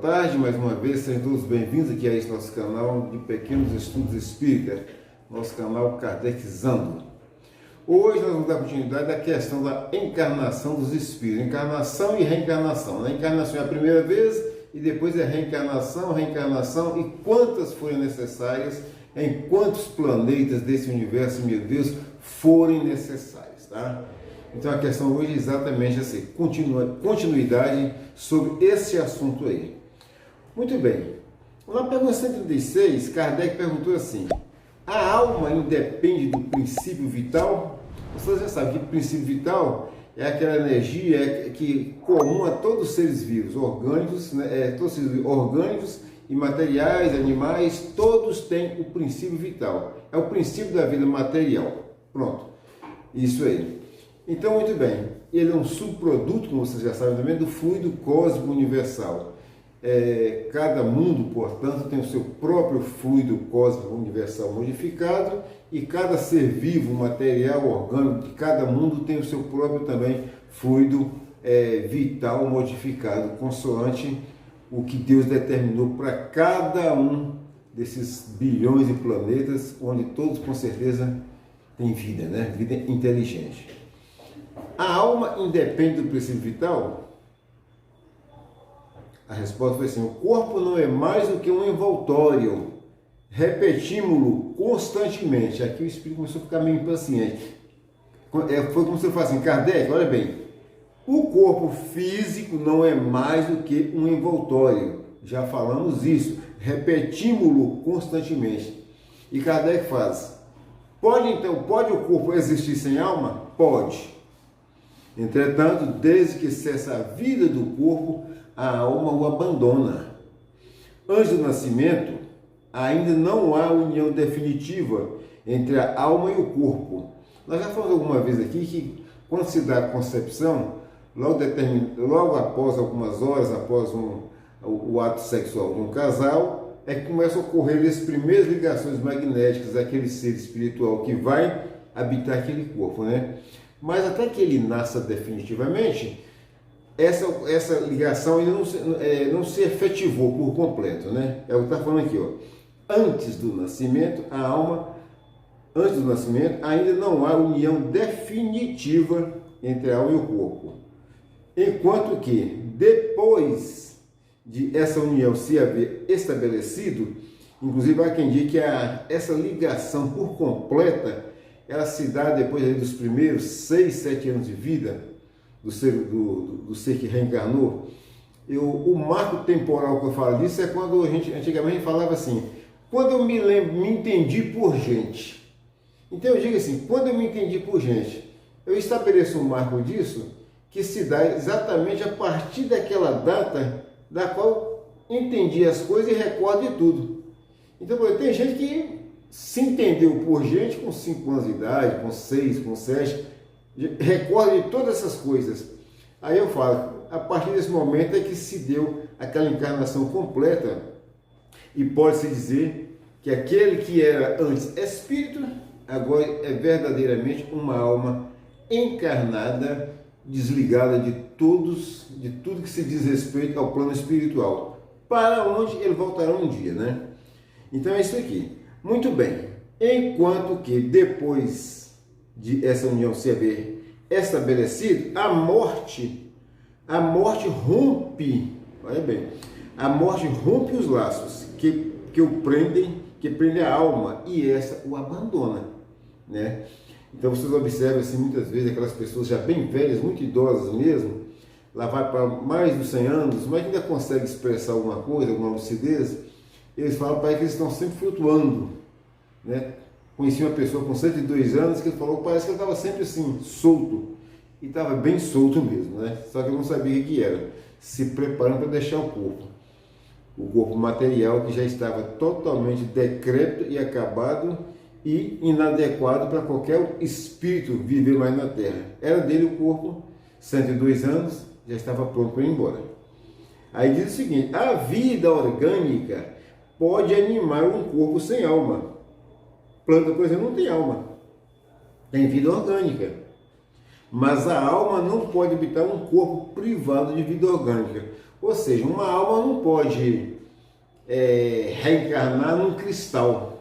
tarde, mais uma vez, sejam todos bem-vindos aqui a esse nosso canal de Pequenos Estudos Espírita, nosso canal Kardecizando. Hoje nós vamos dar continuidade à questão da encarnação dos espíritos, encarnação e reencarnação. A encarnação é a primeira vez e depois é reencarnação e quantas forem necessárias, em quantos planetas desse universo, meu Deus, forem necessários, tá? Então a questão hoje é exatamente assim, continuidade sobre esse assunto aí. Muito bem, na pergunta 136, Kardec perguntou assim: a alma independe do princípio vital? Você já sabe que o princípio vital é aquela energia que comum a todos os seres vivos, orgânicos, né, todos os seres orgânicos e materiais, animais, todos têm o princípio vital. É o princípio da vida material. Pronto, isso aí. Então, muito bem, ele é um subproduto, como vocês já sabem também, do fluido cósmico universal. Cada mundo, portanto, tem o seu próprio fluido cósmico universal modificado e cada ser vivo, material, orgânico de cada mundo tem o seu próprio também fluido vital modificado, consoante o que Deus determinou para cada um desses bilhões de planetas, onde todos com certeza têm vida, né? Vida inteligente. A alma independe do princípio vital? A resposta foi assim: o corpo não é mais do que um envoltório. Repetimos-lo constantemente. Aqui o espírito começou a ficar meio impaciente. Foi como se eu falasse assim: Kardec, olha bem, o corpo físico não é mais do que um envoltório. Já falamos isso. Repetimos-lo constantemente. E Kardec faz: pode o corpo existir sem alma? Pode. Entretanto, desde que cessa a vida do corpo, a alma o abandona. Antes do nascimento, ainda não há união definitiva entre a alma e o corpo. Nós já falamos alguma vez aqui que quando se dá a concepção, logo após algumas horas, após o ato sexual de um casal, é que começam a ocorrer as primeiras ligações magnéticas daquele ser espiritual que vai habitar aquele corpo, né? Mas até que ele nasça definitivamente, essa ligação ainda não se efetivou por completo, né? É o que está falando aqui, ó. Antes do nascimento, a alma, antes do nascimento, ainda não há união definitiva entre a alma e o corpo. Enquanto que, depois de essa união se haver estabelecido, inclusive há quem diga que essa ligação por completa ela se dá depois dos primeiros 6, 7 anos de vida do ser que reencarnou. O marco temporal que eu falo disso é quando antigamente a gente falava assim: quando eu me entendi por gente. Então eu digo assim: quando eu me entendi por gente, eu estabeleço um marco disso que se dá exatamente a partir daquela data da qual entendi as coisas e recordo de tudo. Então, tem gente que se entendeu por gente com 5 anos de idade, com 6, com 7, recorda de todas essas coisas. Aí eu falo, a partir desse momento é que se deu aquela encarnação completa e pode-se dizer que aquele que era antes espírito, agora é verdadeiramente uma alma encarnada, desligada de tudo que se diz respeito ao plano espiritual, para onde ele voltará um dia, né? Então é isso aqui. Muito bem, enquanto que depois de essa união se haver estabelecido, a morte rompe, olha bem, a morte rompe os laços que prendem a alma e essa o abandona, né? Então vocês observam assim, muitas vezes aquelas pessoas já bem velhas, muito idosas mesmo, lá vai para mais de 100 anos, mas ainda consegue expressar alguma coisa, alguma lucidez. Eles falam para que eles estão sempre flutuando, né? Conheci uma pessoa com 102 anos que falou que parece que ele estava sempre assim, solto. E estava bem solto mesmo, né? Só que eu não sabia o que era. Se preparando para deixar o corpo material que já estava totalmente decrépito e acabado e inadequado para qualquer espírito viver mais na Terra. Era dele o corpo, 102 anos, já estava pronto para ir embora. Aí diz o seguinte: a vida orgânica pode animar um corpo sem alma. Planta, por exemplo, não tem alma. Tem vida orgânica. Mas a alma não pode habitar um corpo privado de vida orgânica. Ou seja, uma alma não pode reencarnar num cristal.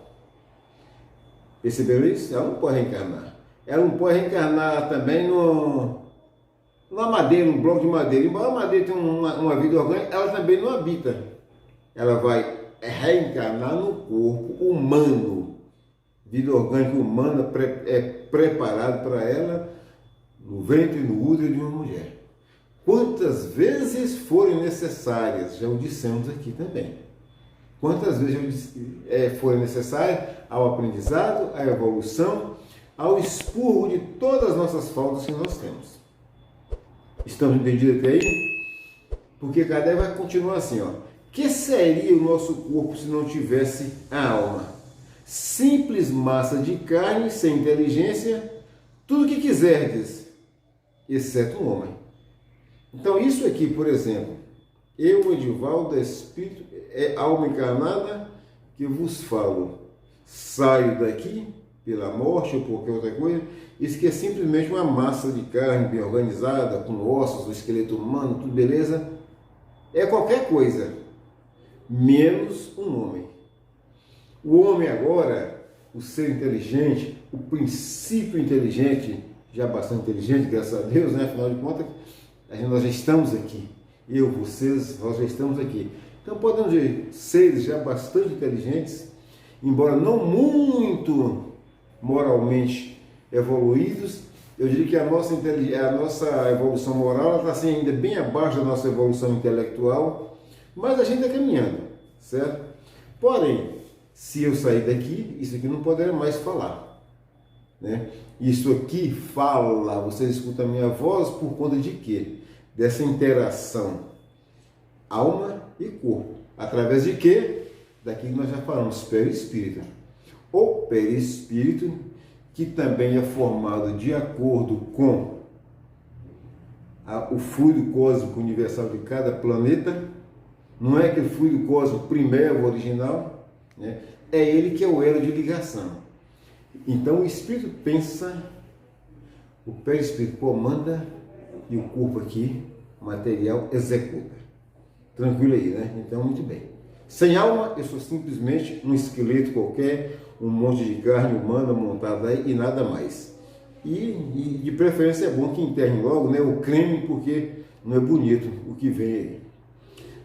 Perceberam isso? Ela não pode reencarnar. Ela não pode reencarnar também numa madeira, um bloco de madeira. Embora a madeira tenha uma vida orgânica, ela também não habita. Ela vai reencarnar no corpo humano. Vida orgânica humana é preparada para ela no ventre e no útero de uma mulher. Quantas vezes forem necessárias, já o dissemos aqui também. Quantas vezes forem necessárias ao aprendizado, à evolução, ao expurgo de todas as nossas faltas que nós temos. Estamos entendidos até aí? Porque Kardec vai continuar assim, ó. Que seria o nosso corpo se não tivesse a alma? Simples massa de carne, sem inteligência, tudo o que quiserdes, exceto um homem. Então isso aqui, por exemplo, eu, Edivaldo, espírito, alma encarnada, que vos falo, saio daqui pela morte ou por qualquer outra coisa, isso que é simplesmente uma massa de carne bem organizada, com ossos, o esqueleto humano, tudo beleza, é qualquer coisa, menos um homem. O homem agora, o ser inteligente, o princípio inteligente, já bastante inteligente, graças a Deus, né? Afinal de contas, nós já estamos aqui. Eu, vocês, nós já estamos aqui. Então podemos dizer, seres já bastante inteligentes, embora não muito moralmente evoluídos, eu diria que a nossa evolução moral está assim, ainda bem abaixo da nossa evolução intelectual, mas a gente está caminhando, certo? Porém, se eu sair daqui, isso aqui não poderá mais falar, né? Isso aqui fala, vocês escutam a minha voz por conta de quê? Dessa interação alma e corpo. Através de quê? Daqui que nós já falamos, perispírito. O perispírito, que também é formado de acordo com o fluido cósmico universal de cada planeta, não é aquele fluido cósmico primeiro, original, né? É ele que é o elo de ligação. Então o espírito pensa, o perispírito comanda e o corpo aqui, material, executa. Tranquilo aí, né? Então, muito bem. Sem alma, eu sou simplesmente um esqueleto qualquer, um monte de carne humana montada aí e nada mais. E de preferência é bom que enterrem logo, né, o creme, porque não é bonito o que vem aí.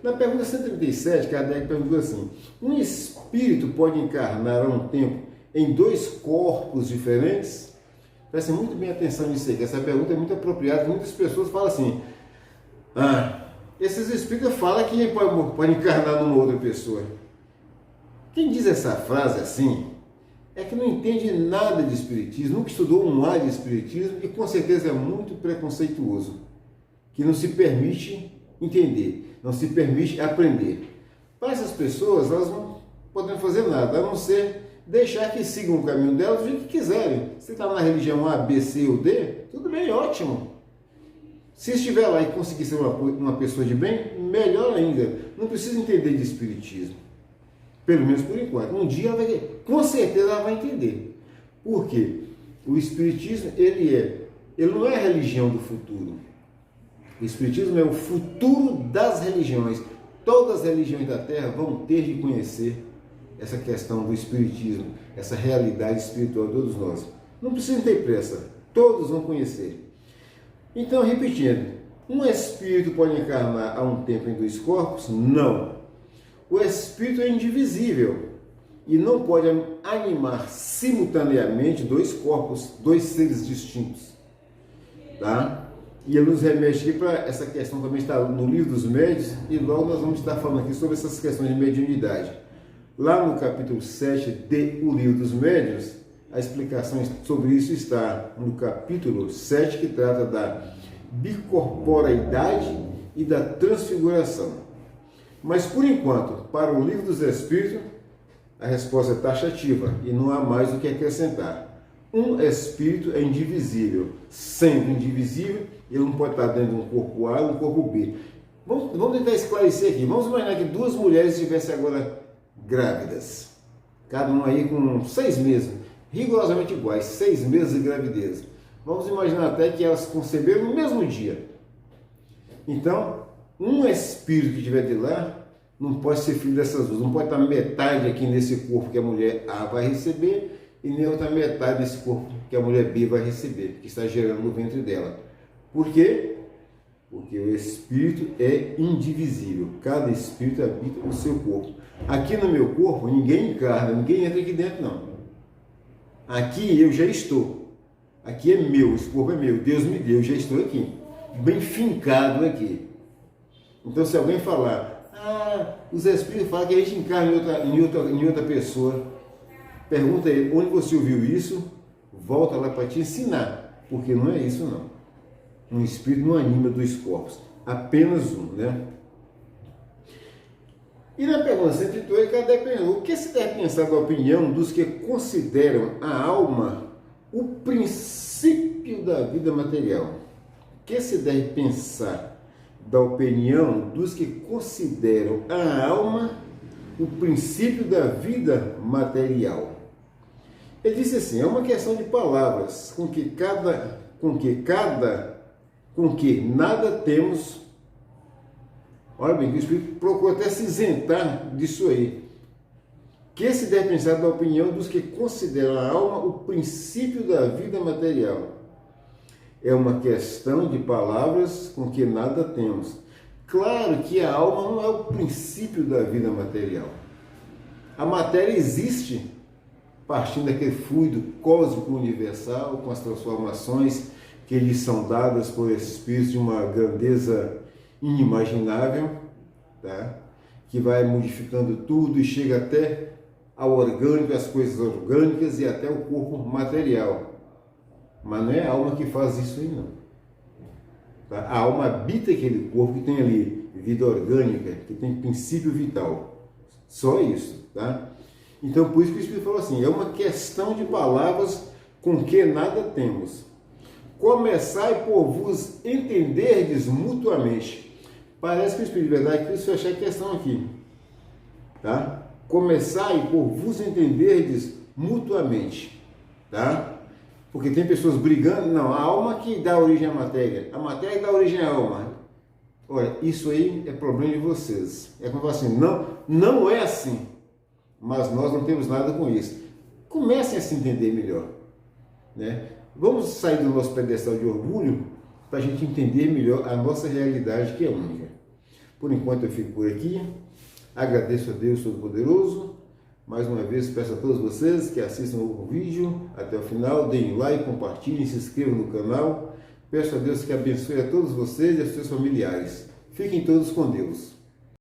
Na pergunta 137, Kardec perguntou assim: um espírito pode encarnar a um tempo em dois corpos diferentes? Preste muito bem atenção nisso aí, que essa pergunta é muito apropriada. Muitas pessoas falam assim: esses espíritos falam que pode encarnar numa outra pessoa. Quem diz essa frase assim é que não entende nada de espiritismo, nunca estudou um ar de espiritismo e com certeza é muito preconceituoso, que não se permite entender, não se permite aprender. Para essas pessoas, elas não podem fazer nada, a não ser deixar que sigam o caminho delas do jeito que quiserem. Se está na religião A, B, C ou D, tudo bem, ótimo. Se estiver lá e conseguir ser uma pessoa de bem, melhor ainda. Não precisa entender de espiritismo. Pelo menos por enquanto. Um dia ela vai, com certeza ela vai entender. Por quê? O espiritismo, ele não é a religião do futuro. O espiritismo é o futuro das religiões. Todas as religiões da Terra vão ter de conhecer essa questão do espiritismo, essa realidade espiritual de todos nós. Não precisa ter pressa. Todos vão conhecer. Então, repetindo, um espírito pode encarnar a um tempo em dois corpos? Não. O espírito é indivisível e não pode animar simultaneamente dois corpos, dois seres distintos. Tá? E ele nos remete aqui para essa questão, também está no Livro dos Médiuns, e logo nós vamos estar falando aqui sobre essas questões de mediunidade. Lá no capítulo 7 de O Livro dos Médiuns, a explicação sobre isso está no capítulo 7, que trata da bicorporeidade e da transfiguração. Mas, por enquanto, para o Livro dos Espíritos, a resposta é taxativa e não há mais o que acrescentar. Um espírito é indivisível. Sendo indivisível, ele não pode estar dentro de um corpo A e um corpo B. Vamos tentar esclarecer aqui. Vamos imaginar que duas mulheres estivessem agora grávidas. Cada uma aí com 6 meses. Rigorosamente iguais, 6 meses de gravidez. Vamos imaginar até que elas conceberam no mesmo dia. Então, um espírito que estiver de lá não pode ser filho dessas duas, não pode estar metade aqui nesse corpo que a mulher A vai receber e nem outra metade desse corpo que a mulher B vai receber, que está gerando no ventre dela. Por quê? Porque o espírito é indivisível, cada espírito habita no seu corpo. Aqui no meu corpo ninguém encarna, ninguém entra aqui dentro não. Aqui eu já estou, aqui é meu, esse corpo é meu, Deus me deu, eu já estou aqui, bem fincado aqui. Então se alguém falar, os espíritos falam que a gente encarna em outra pessoa, pergunta a ele, onde você ouviu isso? Volta lá para te ensinar, porque não é isso não. Um espírito não anima dois corpos, apenas um, né? E na pergunta 108, Kardec perguntou, o que se deve pensar da opinião dos que consideram a alma o princípio da vida material? O que se deve pensar da opinião dos que consideram a alma o princípio da vida material? Ele disse assim, é uma questão de palavras, com que nada temos. Olha bem, o Espírito procura até se isentar disso aí. Que se deve pensar da opinião dos que consideram a alma o princípio da vida material? É uma questão de palavras com que nada temos. Claro que a alma não é o princípio da vida material. A matéria existe partindo daquele fluido cósmico universal, com as transformações que lhes são dadas por espíritos de uma grandeza inimaginável, tá? Que vai modificando tudo e chega até ao orgânico, as coisas orgânicas e até o corpo material. Mas não é a alma que faz isso aí, não. Tá? A alma habita aquele corpo que tem ali vida orgânica, que tem princípio vital. Só isso, tá? Então, por isso que o Espírito falou assim, é uma questão de palavras com que nada temos. Começai por vos entenderdes mutuamente. Parece que o Espírito de Verdade quis fechar a questão aqui, tá? Começai por vos entenderdes mutuamente, tá? Porque tem pessoas brigando, não, a alma que dá origem à matéria, a matéria que dá origem à alma. Olha, isso aí é problema de vocês. É como assim, não é assim, mas nós não temos nada com isso. Comecem a se entender melhor, né? Vamos sair do nosso pedestal de orgulho para a gente entender melhor a nossa realidade, que é única. Por enquanto eu fico por aqui, agradeço a Deus Todo-Poderoso. Mais uma vez peço a todos vocês que assistam o vídeo até o final, deem like, compartilhem, se inscrevam no canal. Peço a Deus que abençoe a todos vocês e a seus familiares. Fiquem todos com Deus.